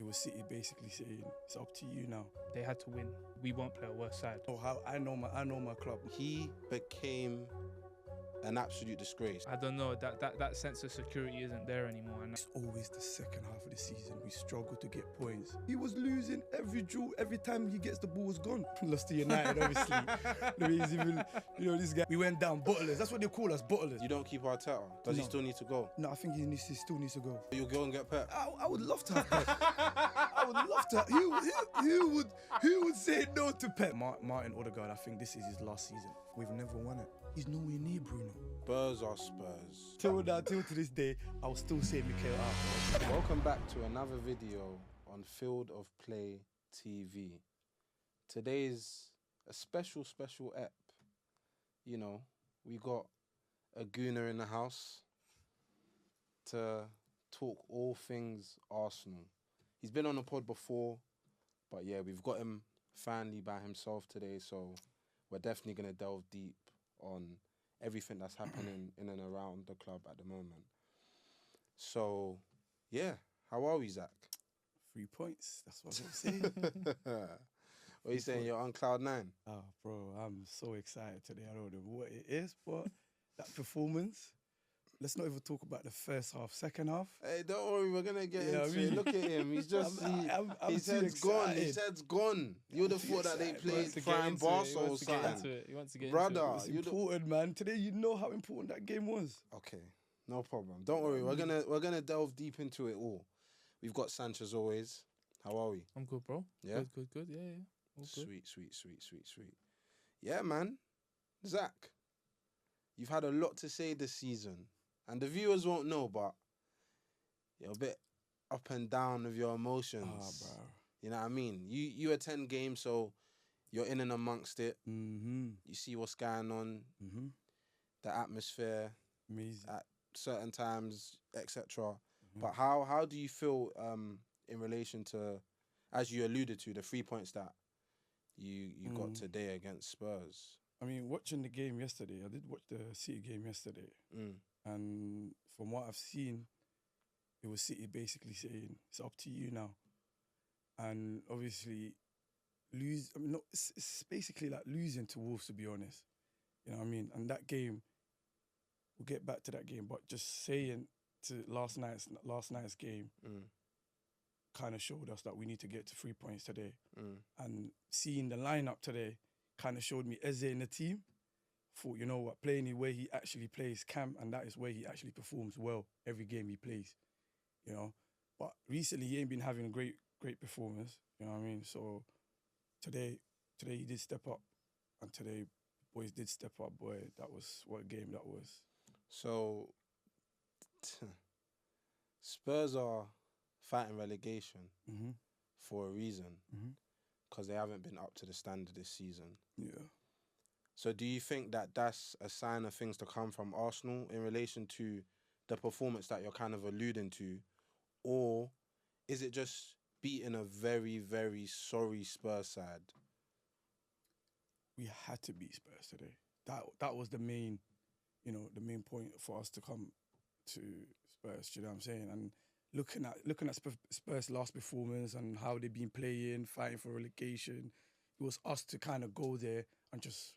was City basically saying, it's up to you now. They had to win. We won't play a worse side. Oh, how I know my club. He became an absolute disgrace. I don't know, that sense of security isn't there anymore. And It's always the second half of the season we struggle to get points. He was losing every duel, every time he gets the ball was gone. Lost to United, obviously. He's even, this guy. We went down, bottlers. That's what they call us, bottlers. You don't keep Arteta? Does he still need to go? No, I think he still needs to go. You'll go and get Pep? I would love to have Pep. I would love to. Who would say no to Pep? Martin Odegaard, I think this is his last season. We've never won it. He's nowhere near Bruno. Spurs are Spurs. Till to this day, I'll still say Mikel Arteta. Welcome back to another video on Field of Play TV. Today's a special ep. You know, we got a gooner in the house to talk all things Arsenal. He's been on the pod before, but yeah, we've got him finally by himself today, so we're definitely going to delve deep on everything that's happening in and around the club at the moment. So, yeah, how are we, Zach? 3 points, that's what I'm saying. What are you saying, you're on cloud 9? Oh, bro, I'm so excited today. I don't know what it is, but that performance, let's not even talk about the first half, second half. Hey, don't worry, we're going to get into I mean? it. Look at him, he's just, his head's gone, his head's gone. You would have thought that they played prime Barca or something. He wants to get Brother, into it. It's important, man. Today, you know how important that game was. Okay, no problem. Don't worry, we're gonna delve deep into it all. We've got Sanch as always. How are we? I'm good, bro. Yeah? Good. Yeah. All good. Sweet. Yeah, man. Zach, you've had a lot to say this season. And the viewers won't know, but you're a bit up and down with your emotions. Bro. You know what I mean? You attend games, so you're in and amongst it. Mm-hmm. You see what's going on, the atmosphere, Amazing. at certain times, etc. But how do you feel in relation to, as you alluded to, the 3 points that you got today against Spurs? I mean, watching the game yesterday, I did watch the City game yesterday. And from what I've seen, it was City basically saying, it's up to you now. And obviously, it's basically like losing to Wolves, to be honest. You know what I mean? And that game, we'll get back to that game, but just saying to last night's game kind of showed us that we need to get to 3 points today. And seeing the lineup today kind of showed me Eze in the team. Thought, you know what, playing the way he actually plays camp, and that is where he actually performs well every game he plays, you know. But recently he ain't been having a great performance, you know what I mean? So today he did step up, and today boys did step up, boy. That was what a game that was. So Spurs are fighting relegation for a reason, because they haven't been up to the standard this season. Yeah. So do you think that that's a sign of things to come from Arsenal in relation to the performance that you're kind of alluding to? Or is it just beating a very, very sorry Spurs side? We had to beat Spurs today. That was the main point for us to come to Spurs, you know what I'm saying? And looking at Spurs' last performance and how they've been playing, fighting for relegation, it was us to kind of go there and just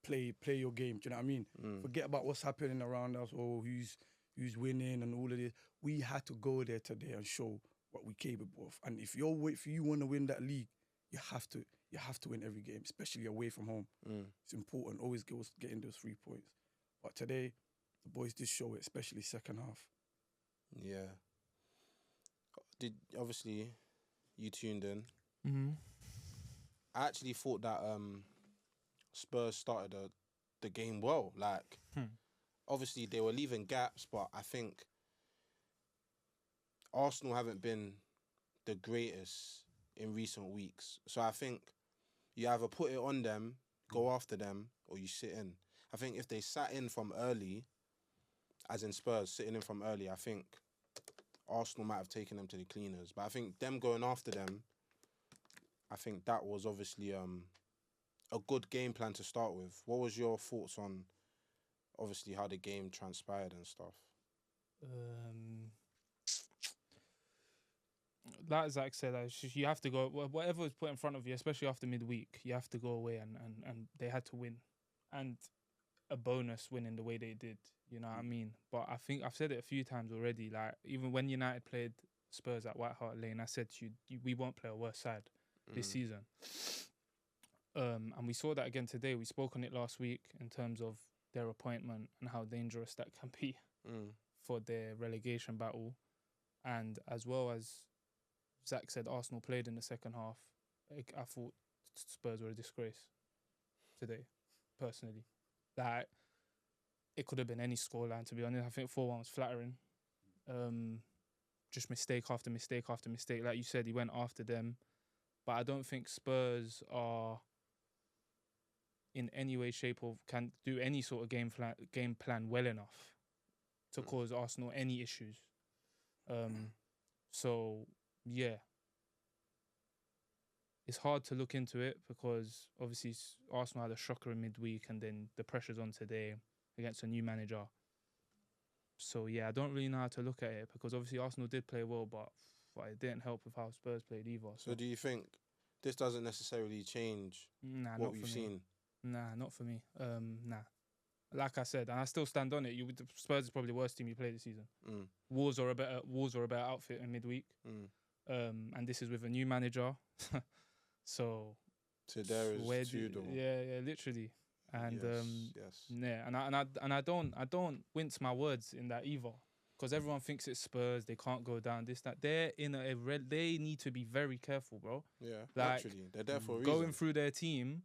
play your game. Do you know what I mean? Forget about what's happening around us or who's winning and all of this. We had to go there today and show what we're capable of. And if you want to win that league, you have to win every game, especially away from home. It's important. Always getting those 3 points. But today, the boys did show it, especially second half. Yeah. Obviously you tuned in. I actually thought that Spurs started the game well. Like, obviously they were leaving gaps, but I think Arsenal haven't been the greatest in recent weeks. So I think you either put it on them, go after them, or you sit in. I think if they sat in from early, as in Spurs sitting in from early, I think Arsenal might have taken them to the cleaners. But I think them going after them, I think that was obviously a good game plan to start with. What was your thoughts on, obviously, how the game transpired and stuff? like Zach said, you have to go whatever is put in front of you, especially after midweek. You have to go away, and they had to win, and a bonus winning the way they did. You know what I mean? But I think I've said it a few times already. Like even when United played Spurs at White Hart Lane, I said to you, we won't play a worse side this season. And we saw that again today. We spoke on it last week in terms of their appointment and how dangerous that can be for their relegation battle. And as well as Zach said, Arsenal played in the second half. I thought Spurs were a disgrace today, personally. Like, it could have been any scoreline, to be honest. I think 4-1 was flattering. Just mistake after mistake after mistake. Like you said, he went after them. But I don't think Spurs are in any way, shape, or can do any sort of game plan well enough to cause Arsenal any issues. So, yeah. It's hard to look into it because obviously Arsenal had a shocker in midweek and then the pressure's on today against a new manager. So, yeah, I don't really know how to look at it because obviously Arsenal did play well, but it didn't help with how Spurs played either. So do you think this doesn't necessarily change what we've seen? Nah, not for me. Nah. Like I said, and I still stand on it. Spurs is probably the worst team you played this season. Wolves are a better outfit in midweek. And this is with a new manager. So there is Tudor. Yeah, literally. And yes. yeah, and I don't wince my words in that either, because everyone thinks it's Spurs. They can't go down. This that they're in they need to be very careful, bro. Yeah, like, naturally they're there for a reason. Going through their team,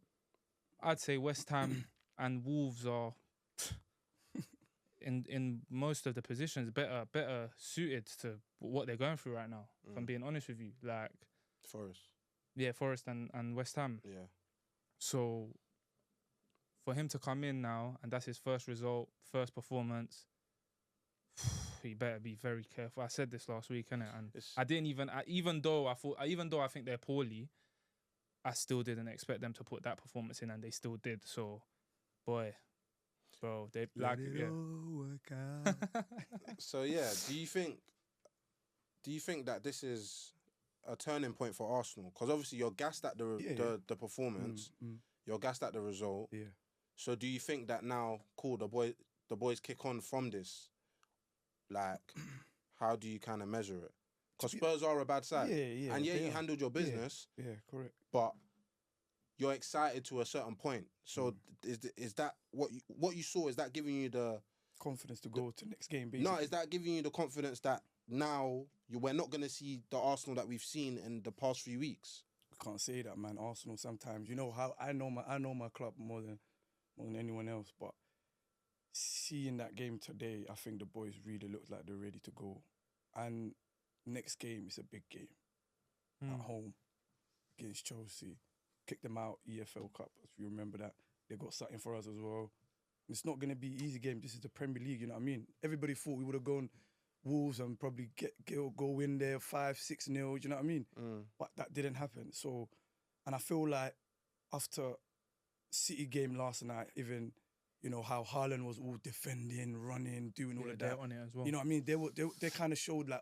I'd say West Ham and Wolves are in most of the positions better suited to what they're going through right now. If I'm being honest with you, like Forest. Yeah, Forest and West Ham. Yeah. So for him to come in now and that's his first result, first performance, he better be very careful. I said this last week, innit? And I didn't even though I think they're poorly, I still didn't expect them to put that performance in, and they still did. So, bro, they Let it all work out. So yeah, do you think that this is a turning point for Arsenal? Because obviously you're gassed at the performance, you're gassed at the result. Yeah. So do you think that now, cool, the boys kick on from this? Like, how do you kind of measure it? Because Spurs are a bad side. Yeah. And you handled your business. Yeah, correct. But you're excited to a certain point. So is that what you saw? Is that giving you the confidence to go to the next game? Basically. No, is that giving you the confidence that now we're not going to see the Arsenal that we've seen in the past few weeks? I can't say that, man. Arsenal sometimes, you know how I know my club more than anyone else, but seeing that game today, I think the boys really looked like they're ready to go. And next game is a big game at home against Chelsea. Kicked them out EFL Cup, if you remember that. They got something for us as well. It's not going to be an easy game. This is the Premier League, you know what I mean? Everybody thought we would have gone Wolves and probably go in there 5-6-0, you know what I mean? But that didn't happen. So, and I feel like after City game last night, even, you know, how Haaland was all defending, running, doing all of that. On it as well. You know what I mean? They kind of showed like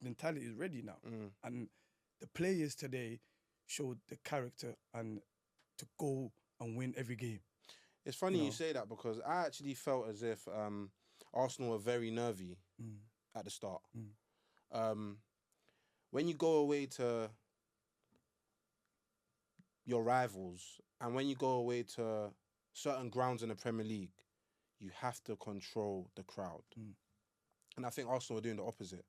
mentality is ready now. And the players today showed the character and to go and win every game. It's funny you say that, because I actually felt as if Arsenal were very nervy at the start. When you go away to your rivals and when you go away to certain grounds in the Premier League, you have to control the crowd. And I think Arsenal were doing the opposite.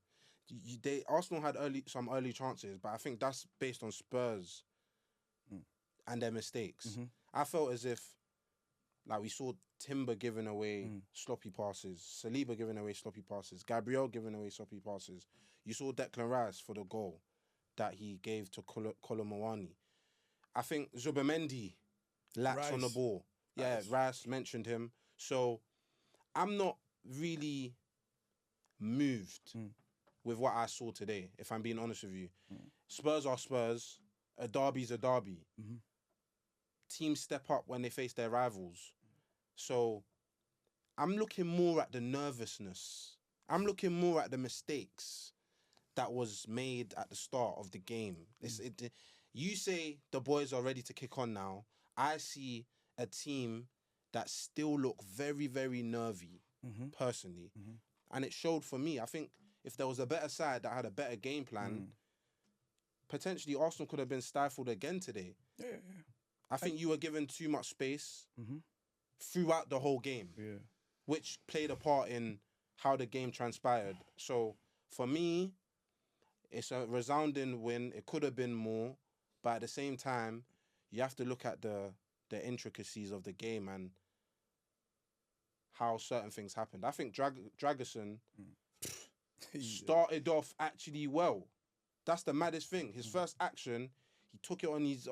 Arsenal had some early chances, but I think that's based on Spurs and their mistakes. I felt as if, like, we saw Timber giving away sloppy passes, Saliba giving away sloppy passes, Gabriel giving away sloppy passes. You saw Declan Rice for the goal that he gave to Kolomowani. I think Zubimendi lacks on the ball. Yeah, Rice mentioned him. So I'm not really moved with what I saw today, if I'm being honest with you. Spurs are Spurs. A derby's a derby. Teams step up when they face their rivals. So I'm looking more at the nervousness. I'm looking more at the mistakes that was made at the start of the game. You say the boys are ready to kick on now. I see a team that still look very, very nervy, personally. And it showed for me. I think if there was a better side that had a better game plan, potentially Arsenal could have been stifled again today. Yeah. I think you were given too much space throughout the whole game, which played a part in how the game transpired. So for me, it's a resounding win. It could have been more, but at the same time, you have to look at the intricacies of the game and how certain things happened. I think Dragerson started off actually well. That's the maddest thing. His first action, he took it on his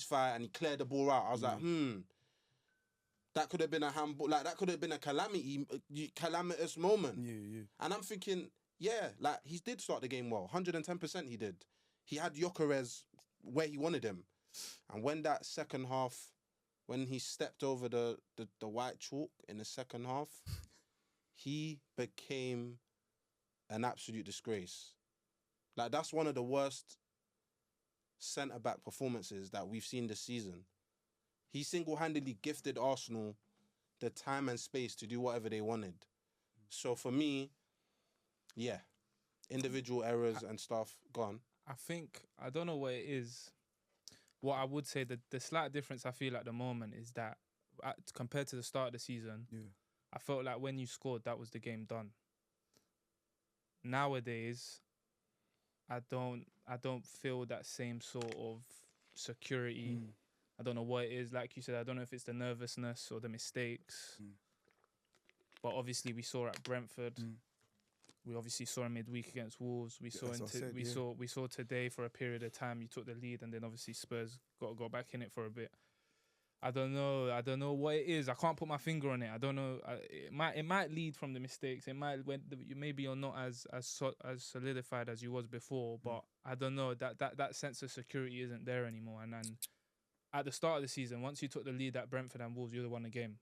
thigh and he cleared the ball out. I was like, that could have been a handball. Like, that could have been a calamitous moment. Yeah. And I'm thinking, like, he did start the game well. 110% he did. He had Gyökeres where he wanted him. And when that second half, when he stepped over the white chalk in the second half, he became an absolute disgrace. Like, that's one of the worst centre-back performances that we've seen this season. He single-handedly gifted Arsenal the time and space to do whatever they wanted. So for me, individual errors and stuff, gone. I don't know what it is. What I would say, the slight difference I feel at the moment is that compared to the start of the season, I felt like when you scored, that was the game done. Nowadays, I don't feel that same sort of security. I don't know what it is. Like you said, I don't know if it's the nervousness or the mistakes. But obviously, we saw at Brentford. We obviously saw in midweek against Wolves. We saw today for a period of time. You took the lead, and then obviously Spurs got back in it for a bit. I don't know what it is. I can't put my finger on it. I don't know. It might lead from the mistakes. It might maybe you're not as solidified as you was before. But I don't know. That sense of security isn't there anymore. And at the start of the season, once you took the lead at Brentford and Wolves, you would have won the game.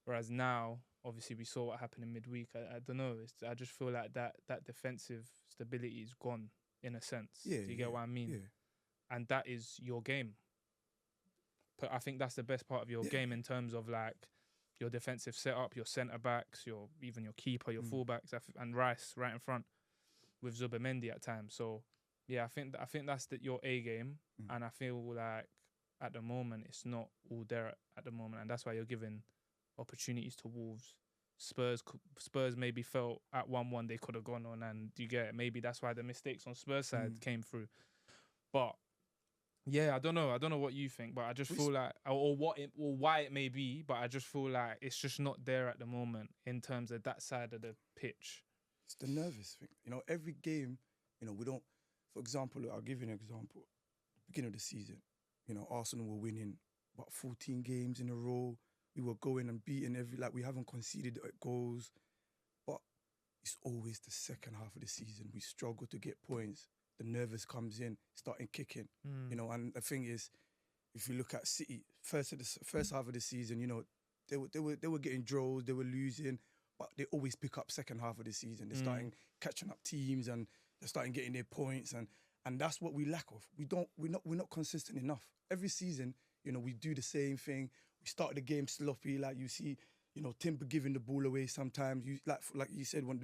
Whereas now, obviously, we saw what happened in midweek. I don't know. I just feel like that defensive stability is gone in a sense. Do you get what I mean? Yeah. And that is your game. But I think that's the best part of your game in terms of like your defensive setup, your centre backs, even your keeper, your fullbacks, and Rice right in front with Zubimendi at times. So I think that's your A game, and I feel like at the moment it's not all there at the moment, and that's why you're giving opportunities to Wolves. Spurs maybe felt at 1-1 they could have gone on, and you get it? Maybe that's why the mistakes on Spurs side came through. But I don't know what you think, but I just feel like, or why it may be, but I just feel like it's just not there at the moment in terms of that side of the pitch. It's the nervous thing. Every game, we don't, for example, I'll give you an example. Beginning of the season, Arsenal were winning about 14 games in a row. We were going and beating we haven't conceded goals. But it's always the second half of the season. We struggle to get points. The nervous comes in, starting kicking. And the thing is, if you look at City, first half of the season, they were getting draws, they were losing, but they always pick up second half of the season. They're starting catching up teams and they're starting getting their points, and that's what we lack of. We're not consistent enough. Every season, we do the same thing. We start the game sloppy, like you see, Timber giving the ball away sometimes. Like you said when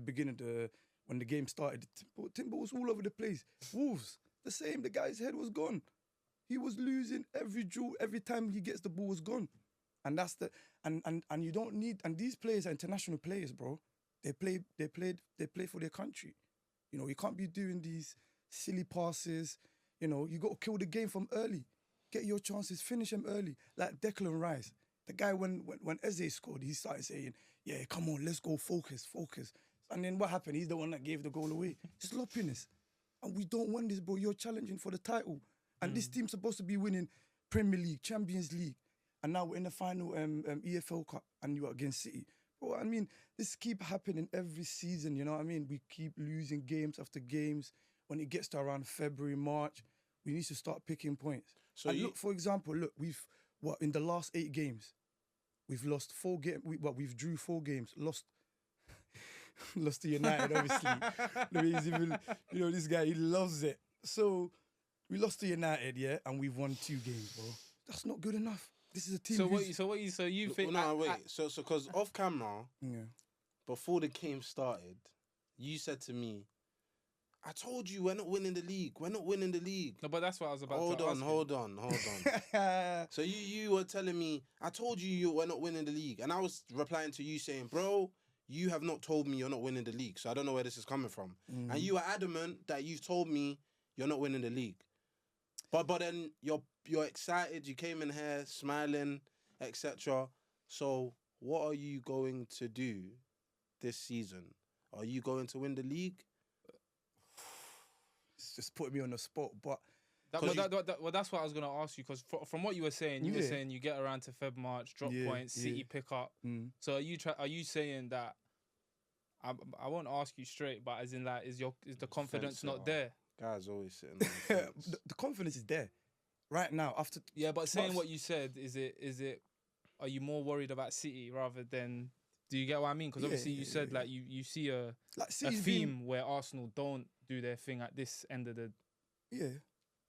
the game started, Timber was all over the place. Wolves, the same. The guy's head was gone. He was losing every duel. Every time he gets the ball was gone. And that's and you don't need, and these players are international players, bro. They play for their country. You can't be doing these silly passes. You got to kill the game from early. Get your chances, finish them early. Like Declan Rice. The guy, when Eze scored, he started saying, yeah, come on, let's go, focus. And then what happened? He's the one that gave the goal away. Sloppiness. And we don't want this, bro. You're challenging for the title. And this team's supposed to be winning Premier League, Champions League. And now we're in the final EFL Cup and you're against City. Bro, I mean, this keep happening every season, you know what I mean? We keep losing games after games. When it gets to around February, March, we need to start picking points. So look, for example, in the last 8 games, we've lost 4 games. We've drew 4 games, lost lost to United, obviously. He's even, this guy, he loves it. So we lost to United, yeah, and we've won 2 games, bro. That's not good enough. This is a team. So you think? No, wait. So because off camera, Yeah. before the game started, you said to me, I told you we're not winning the league. We're not winning the league. No, but that's what I was about to ask. Hold on. So you were telling me, I told you we're not winning the league. And I was replying to you saying, bro, you have not told me you're not winning the league. So I don't know where this is coming from. And you were adamant that you've told me you're not winning the league. But then you're excited. You came in here smiling, etc. So what are you going to do this season? Are you going to win the league? It's just putting me on the spot, but that's what I was gonna ask you, because from what you were saying, you were saying you get around to Feb, March, drop points, City pick up. So are you saying that? I won't ask you straight, but as in like, is the confidence not there? Guys always sitting on the fence. the confidence is there right now. After but saying what you said, is it? Are you more worried about City rather than? Do you get what I mean? Because obviously you said like you see a theme where Arsenal don't do their thing at this end of the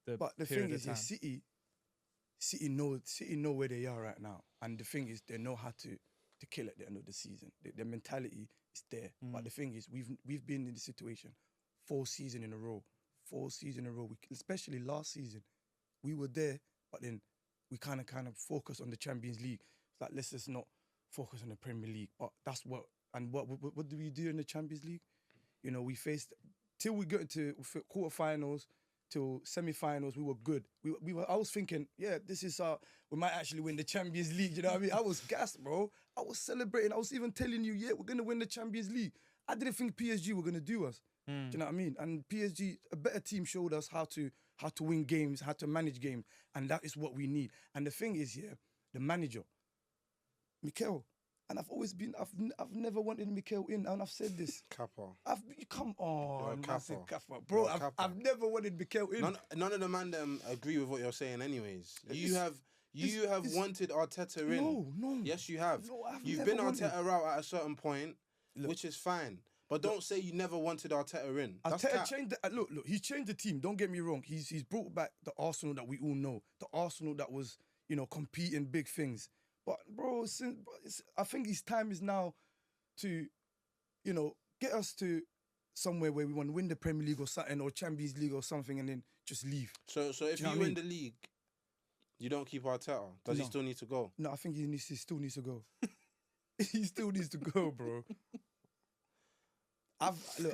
but the thing is, City know where they are right now, and the thing is, they know how to kill at the end of the season. Their mentality is there, but the thing is, we've been in this situation 4 seasons in a row. 4 seasons in a row. Especially last season, we were there, but then we kind of focus on the Champions League. It's like, let's just not focus on the Premier League. But that's what do we do in the Champions League? We faced till we got into quarterfinals, till semi-finals. We were good. I was thinking, this is we might actually win the Champions League. You know what I mean? I was gassed, bro. I was celebrating. I was even telling you, we're gonna win the Champions League. I didn't think PSG were gonna do us. Do you know what I mean? And PSG, a better team, showed us how to win games, how to manage games, and that is what we need. And the thing is, the manager, Mikel, and I've never wanted Mikel in, and I've said this. Kappa. Come on, Kappa. Bro. I've never wanted Mikel in. None of the man them agree with what you're saying, anyways. You have wanted Arteta in. No. Yes, you have. No, You've been Arteta out at a certain point, which is fine. But don't say you never wanted Arteta in. Arteta changed look, he's changed the team. Don't get me wrong. He's brought back the Arsenal that we all know. The Arsenal that was, competing big things. But, bro, I think his time is now to, get us to somewhere where we want to win the Premier League or something, or Champions League or something, and then just leave. So if you win the league, you don't keep Arteta? Does he still need to go? No, I think he still needs to go. He still needs to go, bro.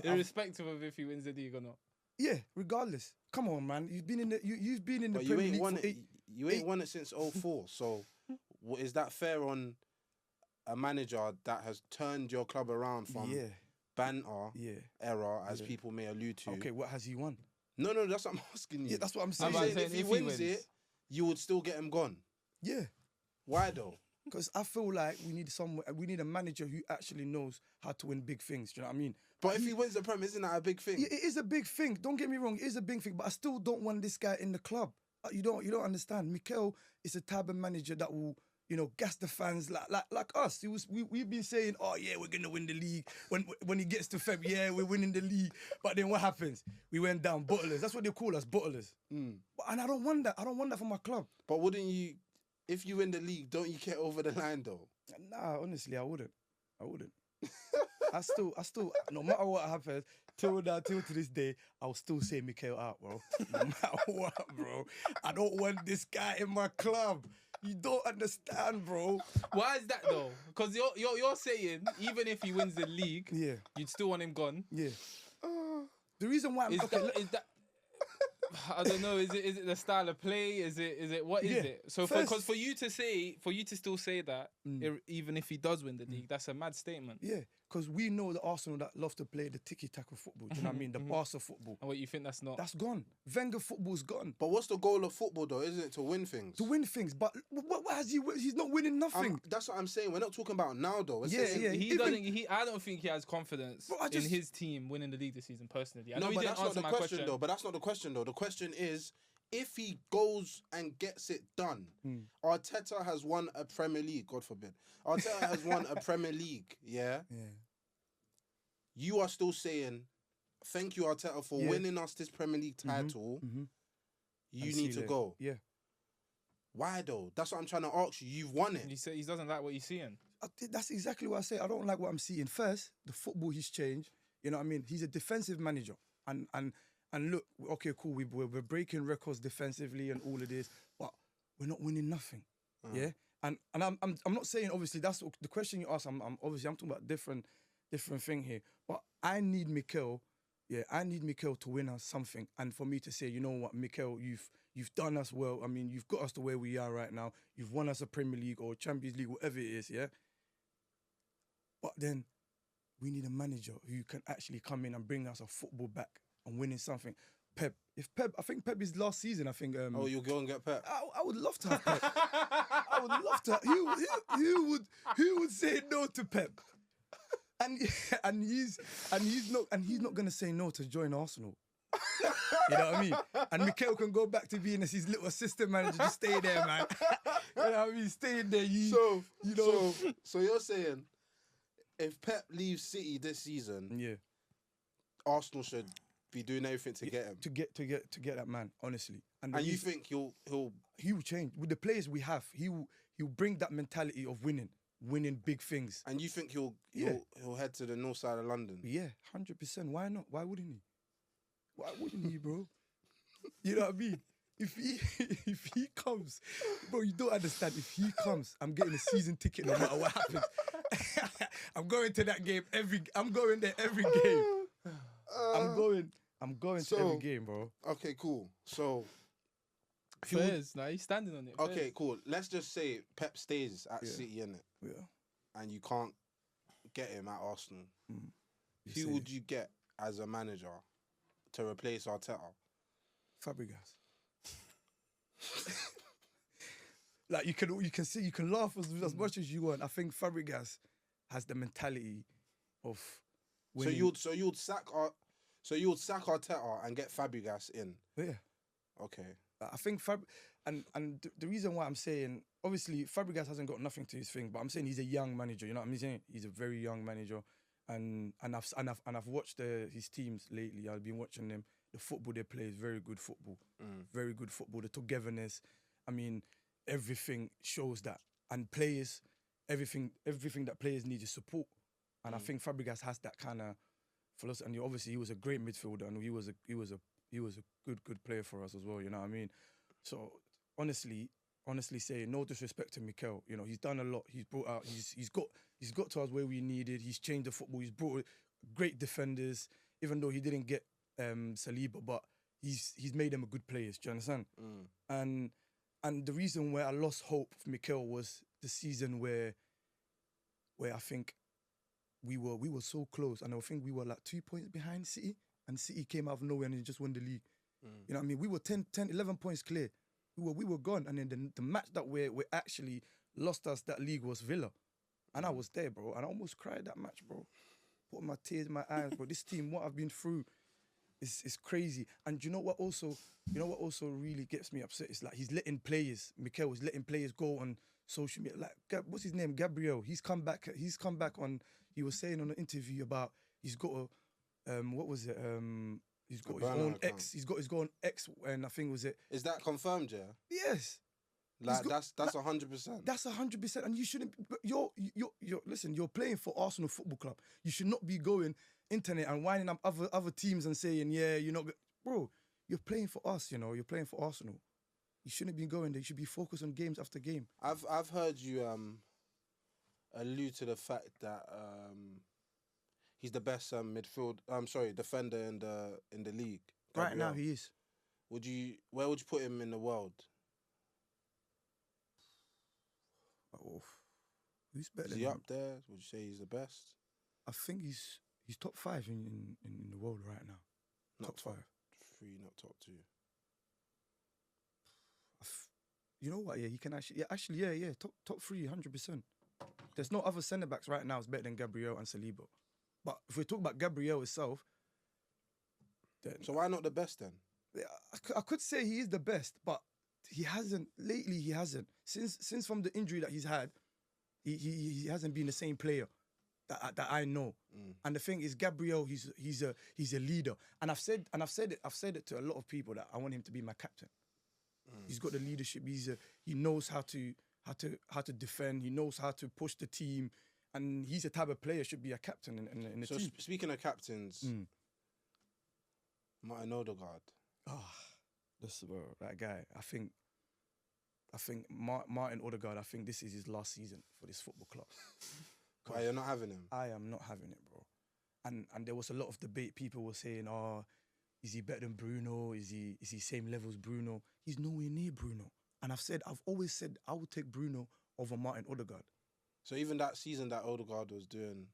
Irrespective of if he wins the league or not. Yeah, regardless. Come on, man. You've been in the but Premier League you ain't won it since 2004. So is that fair on a manager that has turned your club around from banter era, as people may allude to? Okay, what has he won? No, that's what I'm asking you. Yeah, that's what I'm saying. I'm saying if he wins it, you would still get him gone. Yeah. Why though? Because I feel like we need a manager who actually knows how to win big things. Do you know what I mean? But if he wins the Prem, isn't that a big thing? It is a big thing. Don't get me wrong, it is a big thing. But I still don't want this guy in the club. You don't understand. Mikel is a type of manager that will, gas the fans like us. We've been saying, oh yeah, we're gonna win the league. When he gets to Feb, we're winning the league. But then what happens? We went down, bottlers. That's what they call us, bottlers. And I don't want that. I don't want that for my club. But wouldn't you? If you win the league, don't you get over the line though? Nah, honestly, I wouldn't. I still, no matter what happens, till to this day, I'll still say Mikel out, bro. No matter what, bro. I don't want this guy in my club. You don't understand, bro. Why is that though? Because you're saying even if he wins the league, you'd still want him gone. Yeah. The reason why is that I don't know. Is it the style of play? Is it what is it? So because for you to still say that, even if he does win the league, that's a mad statement. Yeah, because we know the Arsenal that love to play the tiki-taka football. Do you know what I mean? The Barca football. And what you think that's not? That's gone. Wenger football's gone. But what's the goal of football though? Isn't it to win things? To win things, but what has he? He's not winning nothing. That's what I'm saying. We're not talking about now though. I don't think he has confidence in his team winning the league this season. Personally, I know but that's not the question though. But that's not the question though. The question is, if he goes and gets it done, Arteta has won a Premier League, God forbid. Arteta has won a Premier League, yeah? you are still saying, thank you, Arteta, for winning us this Premier League title. You need to go. Yeah. Why though? That's what I'm trying to ask you. You've won it. He said he doesn't like what he's seeing. That's exactly what I say. I don't like what I'm seeing. First, the football he's changed. You know what I mean? He's a defensive manager. And look, okay, cool. We're breaking records defensively and all of this, but we're not winning nothing. Yeah. And I'm not saying, obviously, that's the question you asked. I'm talking about different thing here. But I need Mikel. Yeah, I need Mikel to win us something, and for me to say, you know what, Mikel, you've done us well. I mean, you've got us to where we are right now. You've won us a Premier League or Champions League, whatever it is, yeah. But then we need a manager who can actually come in and bring us a football back and winning something. Pep, I think Pep is last season. I think. Oh, you'll go and get Pep. I would love to have Pep. I would love to. Who would say no to Pep? And he's not gonna say no to join Arsenal. You know what I mean? And Mikel can go back to being his little assistant manager. Just stay there, man. You know what I mean? Stay there. So you're saying if Pep leaves City this season, Arsenal should be doing everything to get him. To get that man, honestly. And you think he will change with the players we have? He'll bring that mentality of winning big things. And you think he'll head to the north side of London? Yeah, 100%. Why not? Why wouldn't he? Why wouldn't he, bro? You know what I mean? If he comes, bro, you don't understand. If he comes, I'm getting a season ticket no matter what happens. I'm going to that game I'm going there every game. I'm going to every game, bro. Okay, cool. So Spurs, he's standing on it. Okay, cool. Let's just say Pep stays at City, innit? Yeah. And you can't get him at Arsenal. Who would you get as a manager to replace Arteta? Fabregas. Like you can laugh as much as you want. I think Fabregas has the mentality of winning. So you'd sack Arteta and get Fabregas in. Yeah. Okay. I think and the reason why I'm saying, obviously Fabregas hasn't got nothing to his thing, but I'm saying he's a young manager. You know what I'm saying? He's a very young manager, and I've watched his teams lately. I've been watching them. The football they play is very good football. Very good football. The togetherness. I mean, everything shows that. And players, everything that players need is support. And I think Fabregas has that kind of philosophy. And obviously he was a great midfielder, and he was a good player for us as well. You know what I mean? So honestly saying, no disrespect to Mikel, you know, he's done a lot. He's brought out. He's got to us where we needed. He's changed the football. He's brought great defenders, even though he didn't get Saliba, but he's made them a good players. Do you understand? And the reason where I lost hope for Mikel was the season where I think we were so close, and I think we were like 2 points behind City, and City came out of nowhere and just won the league. You know what I mean? We were 10, 11 points clear. We were gone, and then the match that we actually lost us that league was Villa, and I was there, bro, and I almost cried that match, bro. Put my tears in my eyes, bro. This team, what I've been through, is crazy. And you know what also really gets me upset? It's like Mikel was letting players go on social media. Like, what's his name? Gabriel. He's come back on. He was saying on an interview about he's got a what was it? He's got his own account. X. He's got his own X, and I think was it. Is that confirmed, yeah? Yes. Like that's 100%. That's 100%, and you shouldn't. But listen. You're playing for Arsenal Football Club. You should not be going internet and winding up other teams and saying, yeah, you're not, bro. You're playing for us. You know, you're playing for Arsenal. You shouldn't be going there. You should be focused on games after game. I've heard you allude to the fact that he's the best defender in the league. Gabriel. Right now, he is. Where would you put him in the world? Oh, who's better? Is he up there? Would you say he's the best? I think he's top 5 in the world right now. Not top 5. 3, not top 2. You know what? Yeah, he can actually. Yeah. Top 3, 100%. There's no other centre backs right now that's better than Gabriel and Saliba. But if we talk about Gabriel itself, then so why not the best then? I could say he is the best, but he hasn't lately. He hasn't since from the injury that he's had. He hasn't been the same player. that I know. And the thing is, Gabriel, he's a leader. And I've said it to a lot of people that I want him to be my captain. He's got the leadership. He knows how to defend. He knows how to push the team, and he's the type of player should be a captain in the So team. speaking of captains, Martin Odegaard. That guy. I think Martin Odegaard. I think this is his last season for this football club. Why you're not having him? I am not having it, bro. And there was a lot of debate. People were saying, "Oh, is he better than Bruno? Is he same level as Bruno?" He's nowhere near Bruno. And I've always said I would take Bruno over Martin Odegaard. So even that season that Odegaard was doing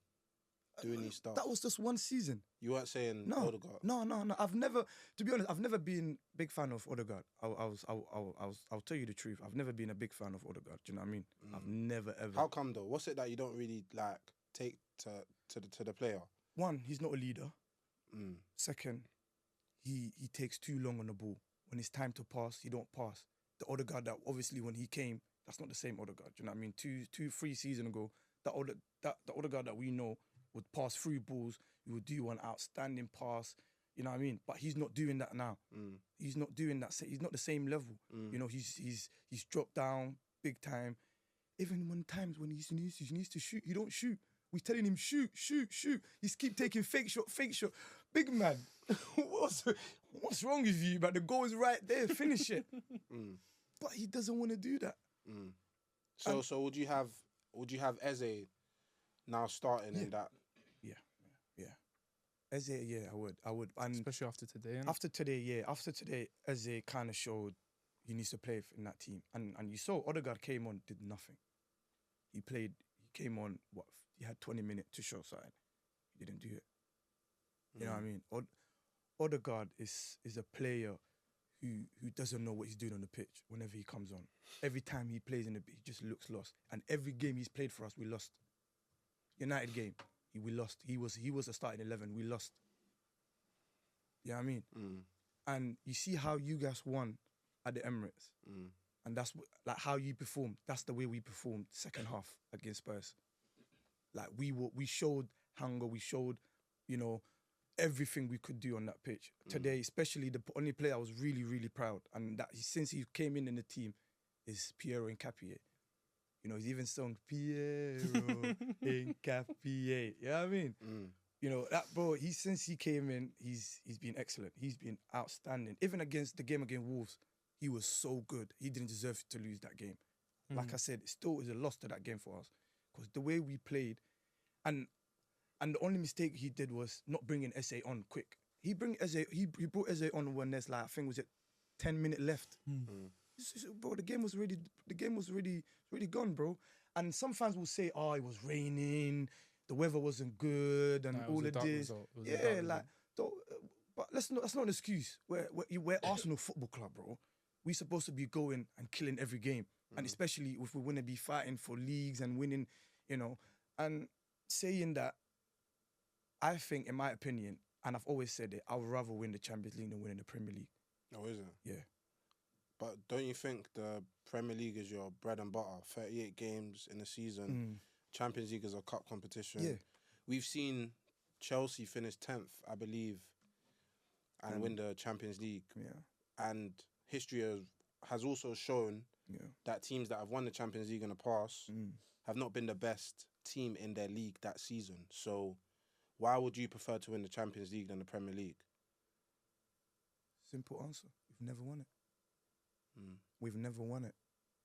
his stuff. That was just one season. You weren't saying No, Odegaard. no. To be honest, I've never been a big fan of Odegaard. I'll tell you the truth. I've never been a big fan of Odegaard. Do you know what I mean? I've never ever. How come though? What's it that you don't really like take to the player? One, he's not a leader. Second, he takes too long on the ball. When it's time to pass, he don't pass. The Odegaard that obviously when he came, that's not the same Odegaard. Do you know what I mean? 3 seasons ago, the Odegaard that we know would pass through balls. He would do one outstanding pass. You know what I mean? But he's not doing that now. He's not doing that. He's not the same level. You know, he's dropped down big time. Even when he needs to shoot, he don't shoot. We're telling him shoot. He's keep taking fake shot. Big man, what's wrong with you? But the goal is right there. Finish it. But he doesn't want to do that. So would you have Eze now starting in that? Yeah. Eze, I would. And Especially after today. After today, Eze kind of showed he needs to play in that team. And you saw Odegaard came on, did nothing. He came on, he had 20 minutes to show something. He didn't do it. You know what I mean? Odegaard is a player who doesn't know what he's doing on the pitch whenever he comes on. Every time he plays in the pitch, he just looks lost. And every game he's played for us, we lost. United game, we lost. He was a starting 11, we lost. You know what I mean? And you see how you guys won at the Emirates. And that's like how you performed. That's the way we performed second half against Spurs. Like we showed hunger, we showed, everything we could do on that pitch. Today, especially the only player I was really, really proud, and that since he came in the team, is Piero Hincapié. He's even sung Piero Hincapié. You know what I mean? That bro, since he came in, he's been excellent. He's been outstanding. Even against the game against Wolves, he was so good. He didn't deserve to lose that game. Like I said, it still is a loss to that game for us. Because the way we played, and the only mistake he did was not bringing Eze on quick. He brought Eze on when there's like, I think was it 10 minutes left. Bro, the game was really gone, bro. And some fans will say, "Oh, it was raining, the weather wasn't good, and all of this." But that's not an excuse. We're Arsenal Football Club, bro. We're supposed to be going and killing every game, and especially if we want to be fighting for leagues and winning, And saying that, I think, in my opinion, and I've always said it, I would rather win the Champions League than winning the Premier League. Oh, is it? Yeah. But don't you think the Premier League is your bread and butter? 38 games in a season. Champions League is a cup competition. Yeah. We've seen Chelsea finish 10th, I believe, and win the Champions League. Yeah. And history has also shown that teams that have won the Champions League in the past have not been the best team in their league that season. So why would you prefer to win the Champions League than the Premier League? Simple answer. We've never won it. We've never won it.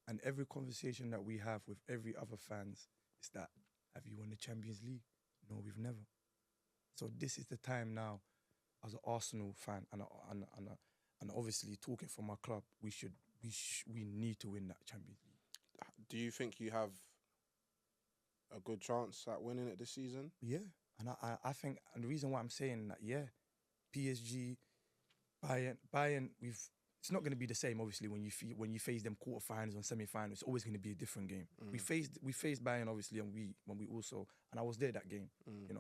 And every conversation that we have with every other fans is that, have you won the Champions League? No, we've never. So this is the time now, as an Arsenal fan and obviously talking for my club, we need to win that Champions League. Do you think you have a good chance at winning it this season? Yeah, and I think, and the reason why I'm saying that, PSG, Bayern, it's not going to be the same, obviously, when you face them quarterfinals and semi-finals. It's always going to be a different game. We faced Bayern, obviously, and I was there that game.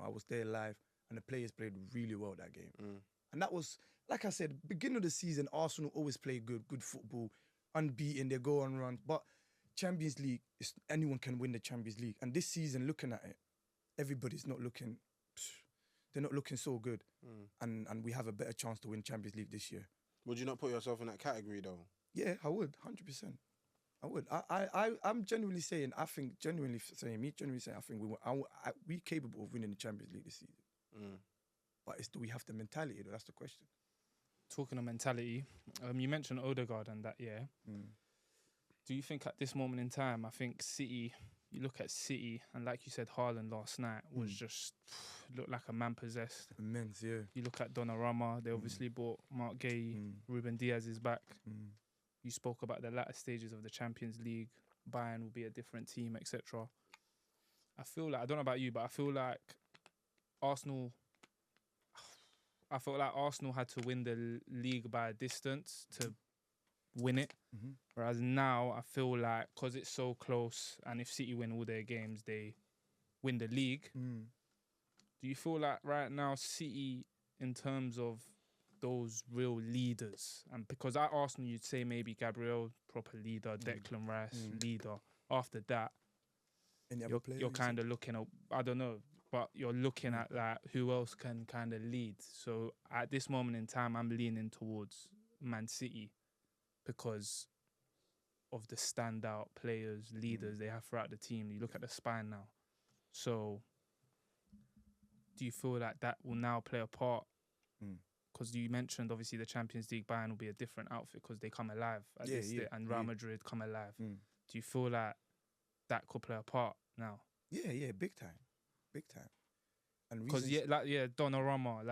I was there live, and the players played really well that game. And that was, like I said, beginning of the season, Arsenal always play good football, unbeaten, they go on runs. But Champions League, anyone can win the Champions League. And this season, looking at it, everybody's not looking. They're not looking so good, Mm. and we have a better chance to win Champions League this year. Would you not put yourself in that category though? Yeah, I would, 100%. I would. I'm genuinely saying. I think genuinely saying. I think we capable of winning the Champions League this season. Mm. But do we have the mentality? Though? That's the question. Talking of mentality, you mentioned Odegaard and that, yeah. Mm. Do you think at this moment in time, I think City, you look at City, and like you said, Haaland last night was just looked like a man possessed. Immense, yeah. You look at Donnarumma, they obviously bought Mark Gay, Ruben Diaz is back. Mm. You spoke about the latter stages of the Champions League. Bayern will be a different team, etc. I feel like, I don't know about you, but I feel like Arsenal had to win the league by a distance to win it. Mm-hmm. Whereas now, I feel like, because it's so close, and if City win all their games, they win the league. Mm. Do you feel like right now, City, in terms of those real leaders, and because at Arsenal, you'd say maybe Gabriel, proper leader, Declan Rice, leader. After that, you're kind of looking at, I don't know, but you're looking at like who else can kind of lead. So at this moment in time, I'm leaning towards Man City because of the standout players, leaders they have throughout the team. You look at the spine now. So do you feel like that will now play a part? Because you mentioned obviously the Champions League Bayern will be a different outfit because they come alive at this day, and Real Madrid come alive. Do you feel like that could play a part now? Yeah, big time. And because Donnarumma,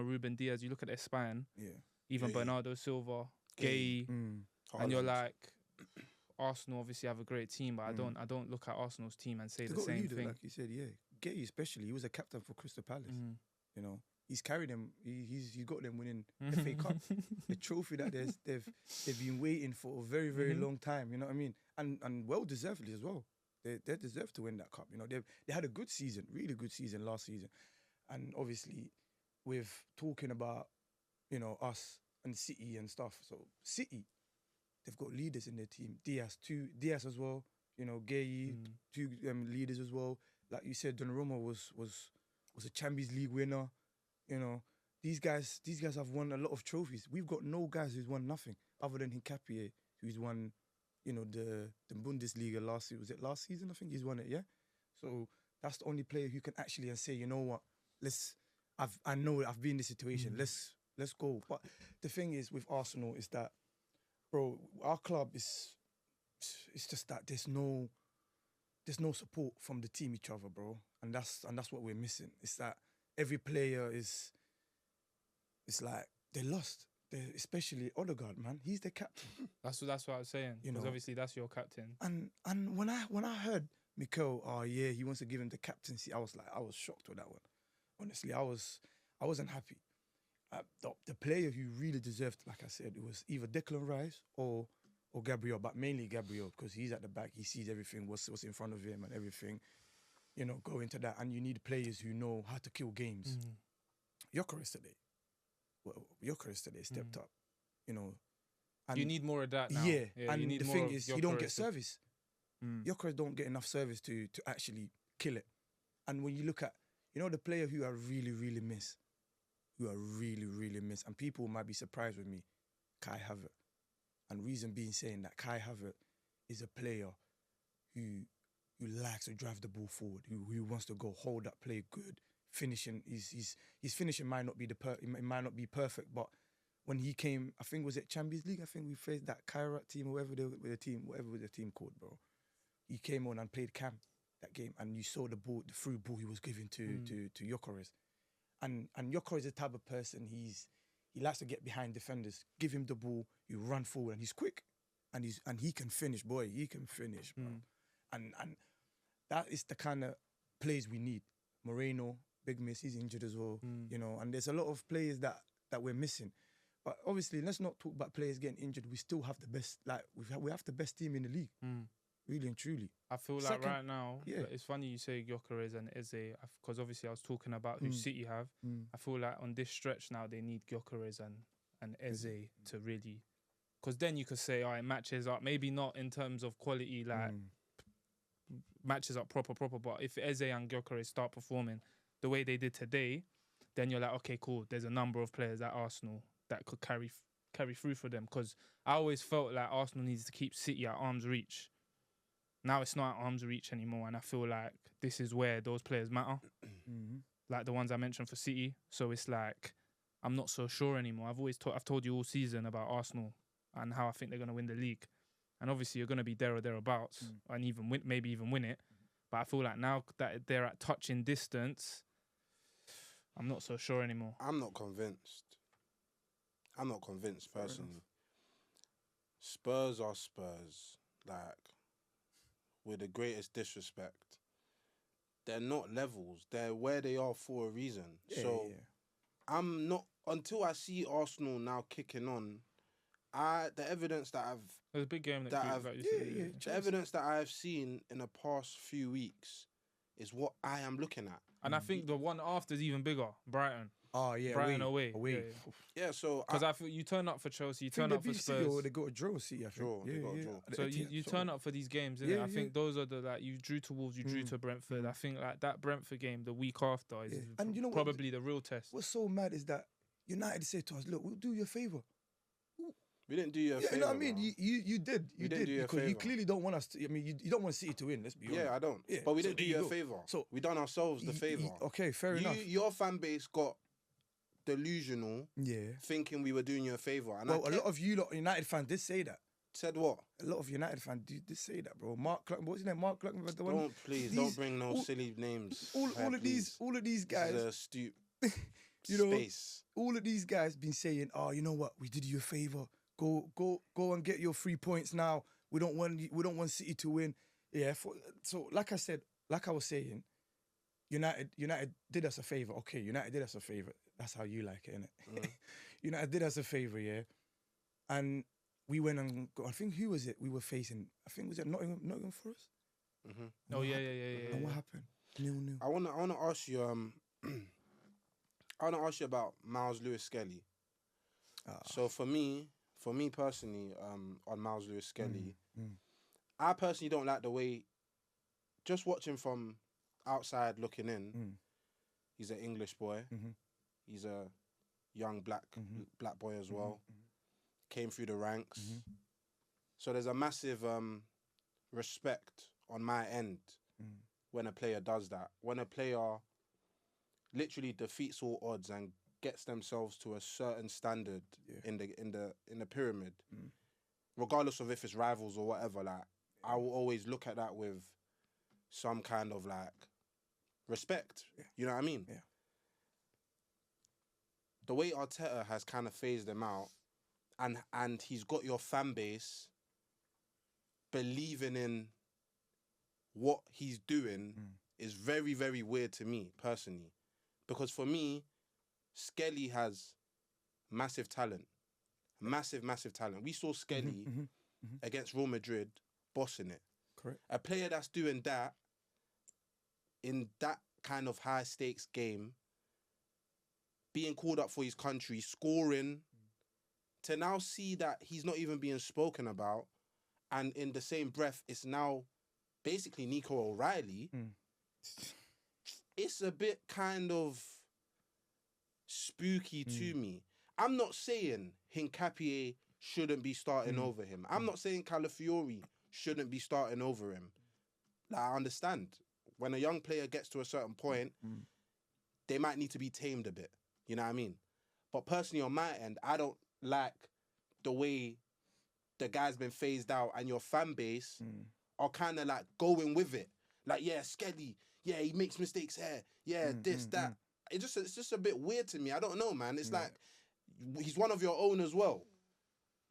Ruben Diaz. You look at their spine. Yeah. Even Gay. Bernardo Silva, Gay, and you're like, Arsenal obviously have a great team, but I don't look at Arsenal's team and say They the got a same leader, thing. like you said, yeah. Gay especially, he was a captain for Crystal Palace. You know, he's carried them. He's got them winning FA Cup, a trophy that they've been waiting for a very very long time. You know what I mean? And well deservedly as well. They deserve to win that cup. You know, they had a good season, really good season last season, and obviously with talking about, you know, us and City and stuff. So City, they've got leaders in their team. Diaz as well. You know, Gay, two leaders as well. Like you said, Donnarumma was a Champions League winner. You know, these guys have won a lot of trophies. We've got no guys who's won nothing other than Hincapié, who's won, you know, the Bundesliga last season. Was it last season? I think he's won it, yeah? So that's the only player who can actually say, you know what, I know I've been in this situation. Let's go. But the thing is with Arsenal is that, bro, our club it's just that there's no support from the team each other, bro. And that's what we're missing. It's that every player it's like they're lost. Especially Odegaard, man. He's the captain. That's what I was saying. Because obviously that's your captain. And when I heard Mikel, oh yeah, he wants to give him the captaincy, I was shocked with that one. Honestly, I wasn't happy. The player who really deserved, like I said, it was either Declan Rice or Gabriel, but mainly Gabriel because he's at the back. He sees everything, what's in front of him and everything. You know, go into that, and you need players who know how to kill games. Gyökeres today stepped up, you know. And you need more of that now. Yeah, and the thing is, he don't get service. Gyökeres don't get enough service to actually kill it. And when you look at, you know, the player who I really, really miss, and people might be surprised with me, Kai Havertz. And reason being saying that Kai Havertz is a player who likes to drive the ball forward, who wants to go hold that play good. Finishing, his finishing might not be perfect, but when he came, I think was it Champions League. I think we faced that Kairat team, whatever the team called, bro. He came on and played Cam that game, and you saw the through ball he was giving to Gyökeres, and Gyökeres is the type of person he likes to get behind defenders, give him the ball, you run forward, and he's quick, and he can finish, boy. He can finish, bro. And that is the kind of plays we need. Moreno, big miss, he's injured as well, you know, and there's a lot of players that we're missing. But obviously, let's not talk about players getting injured. We still have the best, like, we have the best team in the league, really and truly. I feel like right now, it's funny you say Gyökeres and Eze, because obviously I was talking about who City have. I feel like on this stretch now, they need Gyökeres and Eze to really, because then you could say, all right, matches up, maybe not in terms of quality, matches up proper. But if Eze and Gyökeres start performing the way they did today, then you're like, okay, cool. There's a number of players at Arsenal that could carry through for them. Because I always felt like Arsenal needs to keep City at arm's reach. Now it's not at arm's reach anymore, and I feel like this is where those players matter, like the ones I mentioned for City. So it's like I'm not so sure anymore. I've told you all season about Arsenal and how I think they're going to win the league, and obviously you're going to be there or thereabouts, and maybe even win it. But I feel like now that they're at touching distance, I'm not so sure anymore. I'm not convinced personally. Spurs are Spurs, like, with the greatest disrespect. They're not levels. They're where they are for a reason. I'm not, until I see Arsenal now kicking on, the evidence that It was a big game the evidence that I have seen in the past few weeks is what I am looking at. And I think the one after is even bigger, Brighton. Oh, yeah. Brighton away. Yeah, so... Because I feel you turn up for Chelsea, you turn up for Spurs. They got a draw, City, I think. They got a draw. So you turn up for these games, innit? I think those are the, like, you drew to Wolves, you drew to Brentford. I think, like, that Brentford game the week after is and you know probably the real test. What's so mad is that United said to us, look, we'll do you a favour. We didn't do you a favour. You know what I mean? You did. You did. Do you a because you favour. clearly don't want us to... I mean, you don't want City to win, let's be honest. Yeah, I don't. Yeah, But we so didn't do there you you a go. favour. So we done ourselves the favour. Okay, fair enough. Your fan base got delusional, thinking we were doing you a favour. And a lot of you United fans did say that. Said what? A lot of United fans did say that, bro. Mark Cluck, what's his name? Mark Cluck was the one. Don't bring no silly names. All of these guys. This is you know, space. All of these guys been saying, oh, you know what? We did you a favour. Go and get your 3 points now. We don't want City to win. Yeah. So like I was saying, United did us a favour. Okay, United did us a favour. That's how you like it, innit? United did us a favour, yeah. And we went and got, I think, who was it we were facing? I think, was it Nottingham Forest? Mm-hmm. Oh, yeah. And what happened? 0-0. I wanna ask you I wanna ask you about Miles Lewis-Skelly. So for me personally, on Miles Lewis-Skelly, I personally don't like the way, just watching from outside looking in, he's an English boy. He's a young black boy as well. Came through the ranks. So there's a massive respect on my end when a player does that. When a player literally defeats all odds and gets themselves to a certain standard in the pyramid, regardless of if it's rivals or whatever, like, I will always look at that with some kind of, like, respect. You know what I mean? Yeah. The way Arteta has kind of phased them out, and he's got your fan base believing in what he's doing is very, very weird to me, personally. Because for me, Skelly has massive talent. Massive talent. We saw Skelly against Real Madrid bossing it. Correct. A player that's doing that in that kind of high stakes game, being called up for his country, scoring, to now see that he's not even being spoken about, and in the same breath, it's now basically Nico O'Reilly. It's a bit kind of spooky to me. I'm not saying Hincapié shouldn't be starting over him. I'm not saying Calafiori shouldn't be starting over him. Like, I understand. When a young player gets to a certain point, they might need to be tamed a bit. You know what I mean? But personally, on my end, I don't like the way the guy's been phased out and your fan base are kind of like going with it. Like, yeah, Skelly, yeah, he makes mistakes here. Yeah, that. It's just a bit weird to me. I don't know, man. It's like, he's one of your own as well.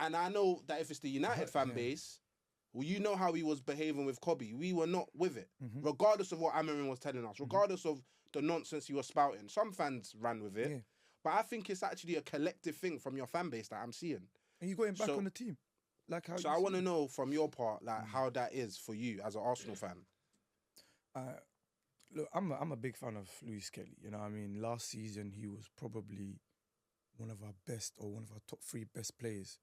And I know that if it's the United fan base, well, you know how he was behaving with Kobe. We were not with it. Regardless of what Amarin was telling us, regardless of the nonsense he was spouting. Some fans ran with it. But I think it's actually a collective thing from your fan base that I'm seeing. And you got him back on the team. Like how? So I want to know from your part, like, how that is for you as an Arsenal fan. Look, I'm a big fan of Lewis-Skelly. You know what I mean? Last season, he was probably one of our best, or one of our top 3 best players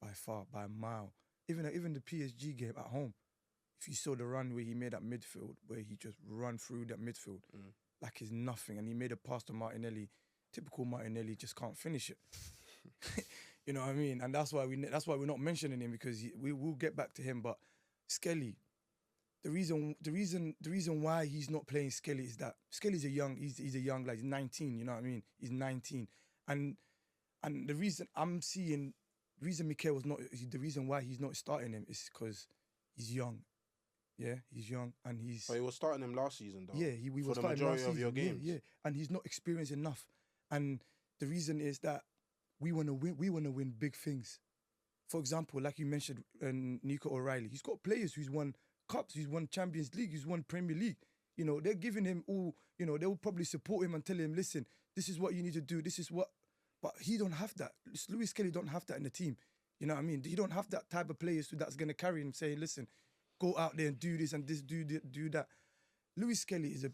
by far, by a mile. Even the PSG game at home, if you saw the run where he made that midfield, where he just run through that midfield like it's nothing, and he made a pass to Martinelli. Typical Martinelli, just can't finish it. You know what I mean? And that's why we're not mentioning him, because we will get back to him. But Skelly, the reason why he's not playing Skelly is that Skelly's a young lad. He's 19. You know what I mean? He's 19, and the reason Mikel was not, the reason why he's not starting him is because he's young. Yeah, he's young, and But he was starting him last season, though. Yeah, we for were the starting majority last of your season. games. Yeah, and he's not experienced enough. And the reason is that we want to win. We want to win big things. For example, like you mentioned, Nico O'Reilly. He's got players who's won cups, who's won Champions League, who's won Premier League. You know, they're giving him all. You know, they will probably support him and tell him, listen, this is what you need to do. This is what. But he don't have that. Lewis-Skelly don't have that in the team. You know what I mean? He don't have that type of players that's going to carry him, saying, listen, go out there and do this and this, do that. Lewis-Skelly is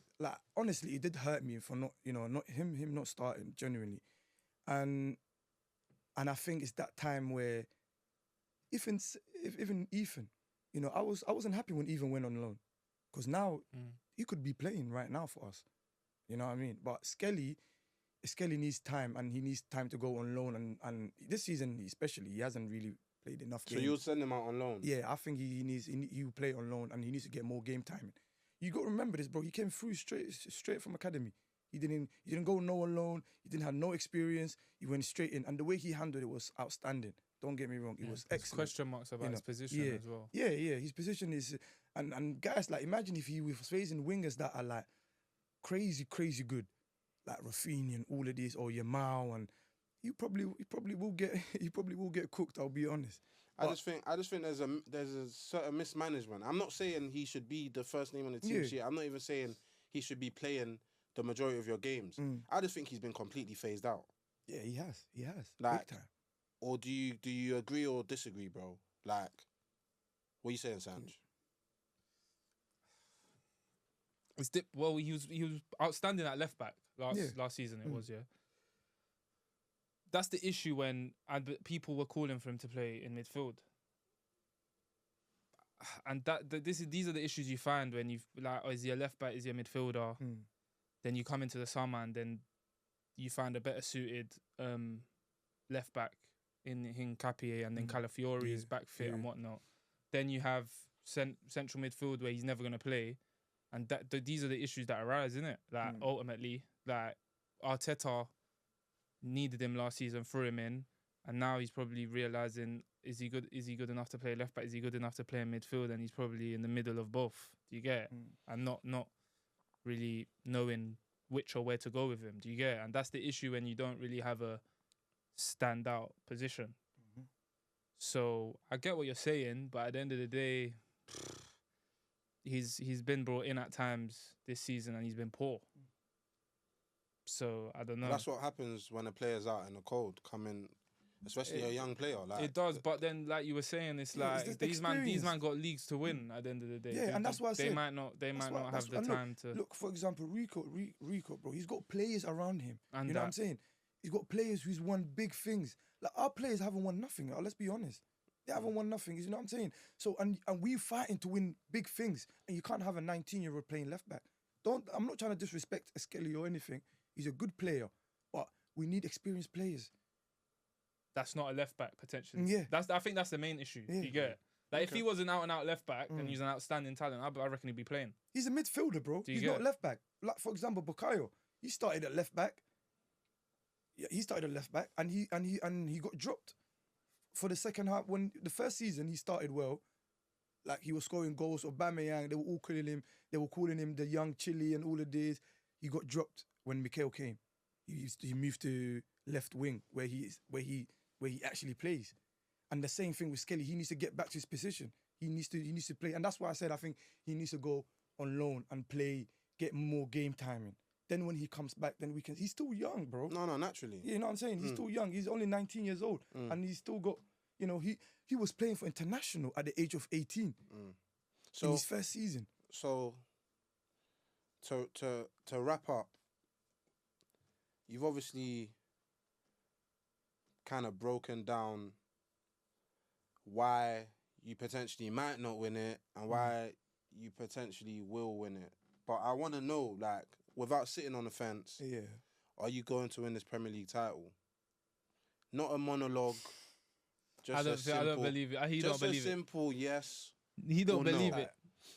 honestly, it did hurt me for not him not starting genuinely, and I think it's that time where even Ethan, you know, I wasn't happy when Ethan went on loan, because now he could be playing right now for us, you know what I mean? But Skelly needs time, and he needs time to go on loan, and this season especially he hasn't really played enough games. So you'll send him out on loan? Yeah, I think he will play on loan, and he needs to get more game time. You got to remember this, bro. He came through straight from academy. He didn't go no on loan. He didn't have no experience. He went straight in, and the way he handled it was outstanding. Don't get me wrong, it was excellent. Question marks about his position as well. Yeah. His position is, and guys, like, imagine if he was facing wingers that are like crazy good, like Rafinha and all of these, or Yamal, and he probably will get cooked. I'll be honest. I just think there's a certain mismanagement. I'm not saying he should be the first name on the team sheet. I'm not even saying he should be playing the majority of your games. I just think he's been completely phased out. Yeah, he has. Like, big time. Or do you agree or disagree, bro? Like, what are you saying, Sanch? Well, he was outstanding at left back last season. It was. That's the issue when people were calling for him to play in midfield, and these are the issues you find when you is he a left back? Is he a midfielder? Then you come into the summer and then you find a better suited left back in Hincapié, and then Calafiori is back fit and whatnot. Then you have central midfield where he's never going to play, and these are the issues that arise, isn't it? Like ultimately, like Arteta needed him last season, threw him in, and now he's probably realising, is he good enough to play left back? Is he good enough to play in midfield? And he's probably in the middle of both. Do you get it? And not really knowing which or where to go with him. Do you get it? And that's the issue when you don't really have a standout position. So I get what you're saying, but at the end of the day, he's been brought in at times this season and he's been poor. So I don't know. That's what happens when a player's out in the cold, coming, especially a young player. Like, it does, but then like you were saying, it's like these man got leagues to win at the end of the day. Yeah, and that's why I said they might not have the time to look. For example, Rico, bro, he's got players around him. And you know what I'm saying? He's got players who's won big things. Like, our players haven't won nothing. Let's be honest. They haven't won nothing. You know what I'm saying? So and we fighting to win big things, and you can't have a 19-year-old playing left back. I'm not trying to disrespect Skelly or anything. He's a good player, but we need experienced players. That's not a left back potentially. Yeah, I think that's the main issue. Yeah. You get it? Like if he was an out and out left back and he's an outstanding talent, I reckon he'd be playing. He's a midfielder, bro. He's not left back. Like, for example, Bukayo, he started at left back. Yeah, he started at left back, and he got dropped for the second half. When the first season he started well, like he was scoring goals. Aubameyang, they were all calling him. They were calling him the young Chile and all of this. He got dropped when Mikel came. He moved to left wing where he actually plays. And the same thing with Skelly. He needs to get back to his position. He needs to play, and that's why I said I think he needs to go on loan and play, get more game time in. Then when he comes back, then we can. He's still young, bro. No, naturally. You know what I'm saying? He's still young. He's only 19 years old, and he's still got. You know, he was playing for international at the age of 18 in his first season. So, to wrap up, you've obviously kind of broken down why you potentially might not win it and why you potentially will win it. But I want to know, like, without sitting on the fence, Yeah. are you going to win this Premier League title? Not a monologue. Just I don't a simple, I don't believe it. He don't just a believe it. simple yes. He don't or no. believe it.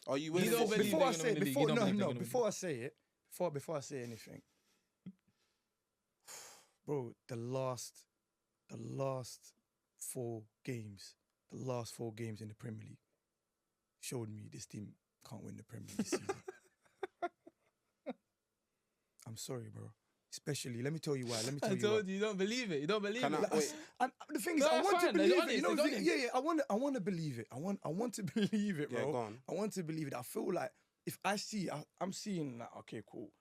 Are you He winning don't this believe league? Before I they're gonna say, win the league. before You don't believe they're no, gonna win before I say it, before I say anything, bro, the last 4 games, the last 4 games in the Premier League showed me this team can't win the Premier League this season. I'm sorry, bro. Especially, let me tell you why. Let me tell I you why. told you, you don't believe it. You don't believe Can it. I- wait. And the thing is, No, I that's want to fine. They're believe it. honest, You know, they're honest. yeah. I want to believe it. I want to believe it, bro. Yeah, go on. I want to believe it. I feel like if I'm seeing that. Okay, cool.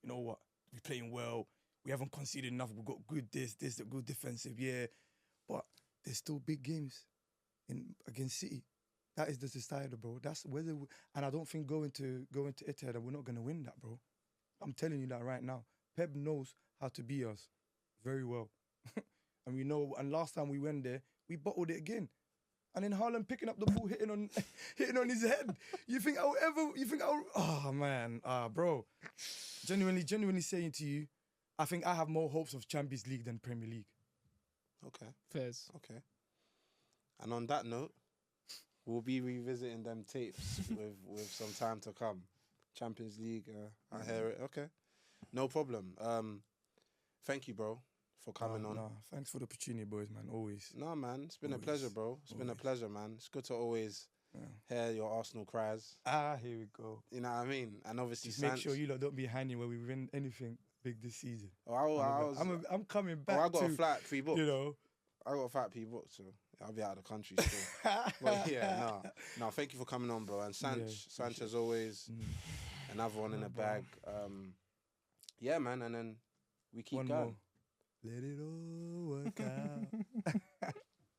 You know what? We're playing well. We haven't conceded enough. We've got good good defensive. Yeah, but there's still big games against City. That is the decider, bro. That's whether. And I don't think going to Etihad, we're not gonna win that, bro. I'm telling you that right now. Pep knows how to beat us very well. And we know, and last time we went there, we bottled it again. And then Haaland picking up the ball, hitting on his head. You think oh man, bro. Genuinely saying to you, I think I have more hopes of Champions League than Premier League. Okay. Fairs. Okay. And on that note, we'll be revisiting them tapes with some time to come. Champions League, I hear it. Okay. No problem. Thank you, bro, for coming on. Nah, thanks for the opportunity, boys, man. Always. No, man, it's been Always. a pleasure, bro. It's been a pleasure, man. It's good to always hear your Arsenal cries. Here we go. You know what I mean? And obviously, Just make Sanch. sure you lot don't be hiding when we win anything big this season. Oh, I'm coming back. I got to, a flight pre-booked. You know. I got a flight pre-booked, so I'll be out of the country still. But yeah, no. Thank you for coming on, bro. And Sanch as always, another one in the bag. Yeah, man, and then we keep One going. more. Let it all work out.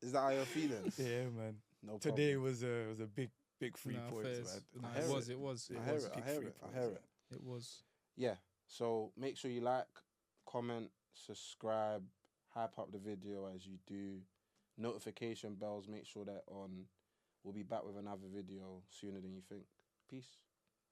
Is that how you're feeling? Yeah, man. No Today problem. was a big 3 points, fairs. man. No, it was. I hear it. It was. Yeah, so make sure you like, comment, subscribe, hype up the video as you do. Notification bells, make sure they're on. We'll be back with another video sooner than you think. Peace.